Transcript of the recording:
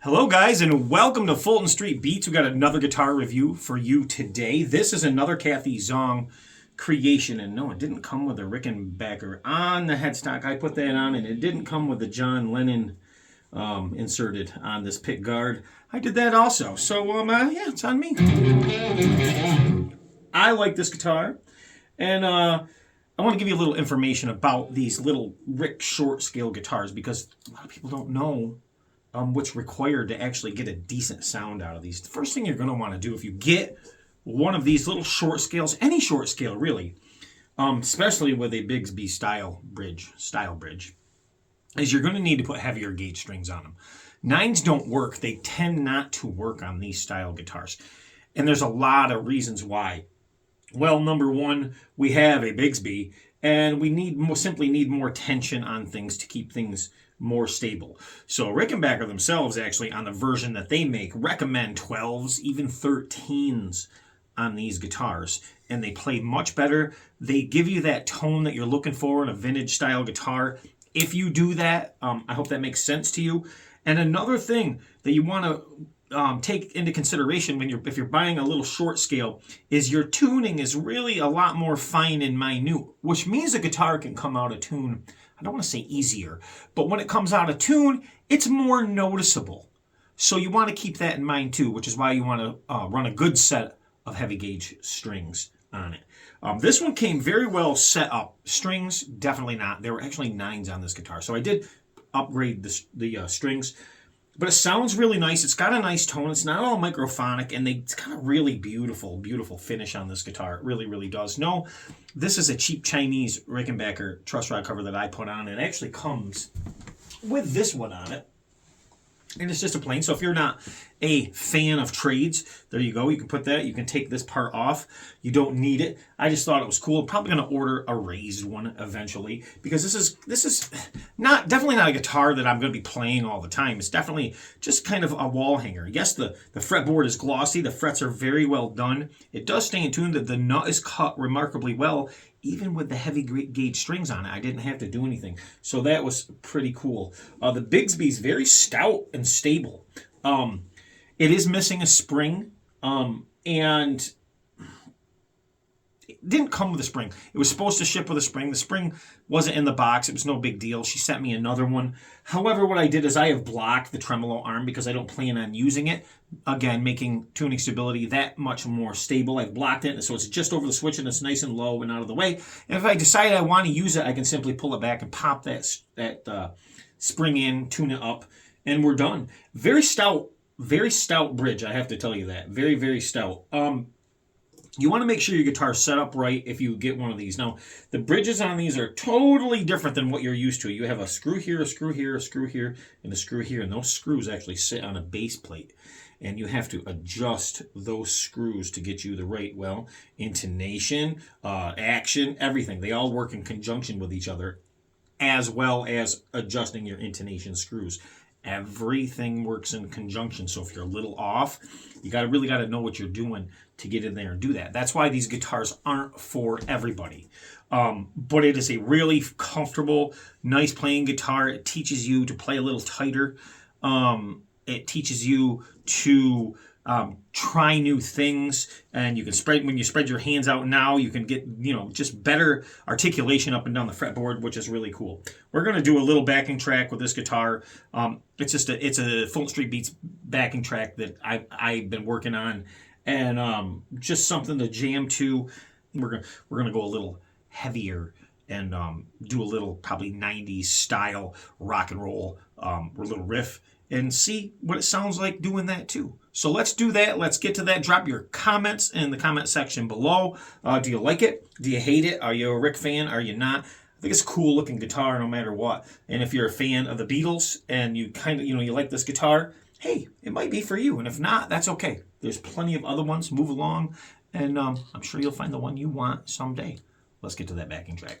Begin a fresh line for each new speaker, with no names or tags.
Hello guys, and welcome to Fulton Street Beats. We got another guitar review for you today. This is another Cathy Zhong creation, and no, it didn't come with a Rickenbacker on the headstock. I put that on, and it didn't come with the John Lennon inserted on this pickguard. I did that also, so yeah, it's on me. I like this guitar, and I want to give you a little information about these little Rick short scale guitars, because a lot of people don't know what's required to actually get a decent sound out of these. The first thing you're going to want to do if you get one of these little short scales, any short scale really, especially with a Bigsby style bridge, is you're going to need to put heavier gauge strings on them. Nines don't work. They tend not to work on these style guitars. And there's a lot of reasons why. Well, number one, we have a Bigsby, and we simply need more tension on things to keep things more stable. So Rickenbacker themselves, actually, on the version that they make, recommend 12s, even 13s on these guitars, and they play much better. They give you that tone that you're looking for in a vintage style guitar. If you do that, I hope that makes sense to you. And another thing that you want to take into consideration if you're buying a little short scale is your tuning is really a lot more fine and minute, which means the guitar can come out of tune, I don't want to say easier, but when it comes out of tune, it's more noticeable. So you want to keep that in mind too, which is why you want to run a good set of heavy gauge strings on it. This one came very well set up. Strings, definitely not. There were actually 9s on this guitar, so I did upgrade the strings. But it sounds really nice. It's got a nice tone. It's not all microphonic, and it's got a really beautiful, beautiful finish on this guitar. It really, really does. No, this is a cheap Chinese Rickenbacker truss rod cover that I put on. It actually comes with this one on it. And it's just a plain. So if you're not a fan of trades, there you go. You can put that. You can take this part off. You don't need it. I just thought it was cool. Probably going to order a raised one eventually, because this is definitely not a guitar that I'm going to be playing all the time. It's definitely just kind of a wall hanger. Yes, the fretboard is glossy. The frets are very well done. It does stay in tune. The nut is cut remarkably well. Even with the heavy gauge strings on it, I didn't have to do anything. So that was pretty cool. The Bigsby's very stout and stable. It is missing a spring, and it didn't come with a spring. It was supposed to ship with a spring. The spring wasn't in the box. It was no big deal. She sent me another one. However, what I did is I have blocked the tremolo arm because I don't plan on using it. Again, making tuning stability that much more stable. I've blocked it, so it's just over the switch and it's nice and low and out of the way. And if I decide I want to use it, I can simply pull it back and pop that spring in, tune it up, and we're done. Very stout bridge, I have to tell you that. Very, very stout. You want to make sure your guitar's set up right if you get one of these. Now, the bridges on these are totally different than what you're used to. You have a screw here, a screw here, a screw here, and a screw here. And those screws actually sit on a base plate. And you have to adjust those screws to get you the right, intonation, action, everything. They all work in conjunction with each other, as well as adjusting your intonation screws. Everything works in conjunction. So if you're a little off, you really got to know what you're doing to get in there and do that. That's why these guitars aren't for everybody. But it is a really comfortable, nice playing guitar. It teaches you to play a little tighter. It teaches you to try new things, and you can when you spread your hands out now, you can get, just better articulation up and down the fretboard, which is really cool. We're going to do a little backing track with this guitar. It's a Fulton Street Beats backing track that I've been working on, and just something to jam to. We're gonna go a little heavier and do a little probably 90s style rock and roll little riff, and see what it sounds like doing that too. So let's do that. Let's get to that. Drop your comments in the comment section below. Do you like it? Do you hate it? Are you a Rick fan? Are you not? I think it's a cool looking guitar no matter what. And if you're a fan of the Beatles and you kind of, you like this guitar, hey, it might be for you. And if not, that's okay. There's plenty of other ones. Move along. And I'm sure you'll find the one you want someday. Let's get to that backing track.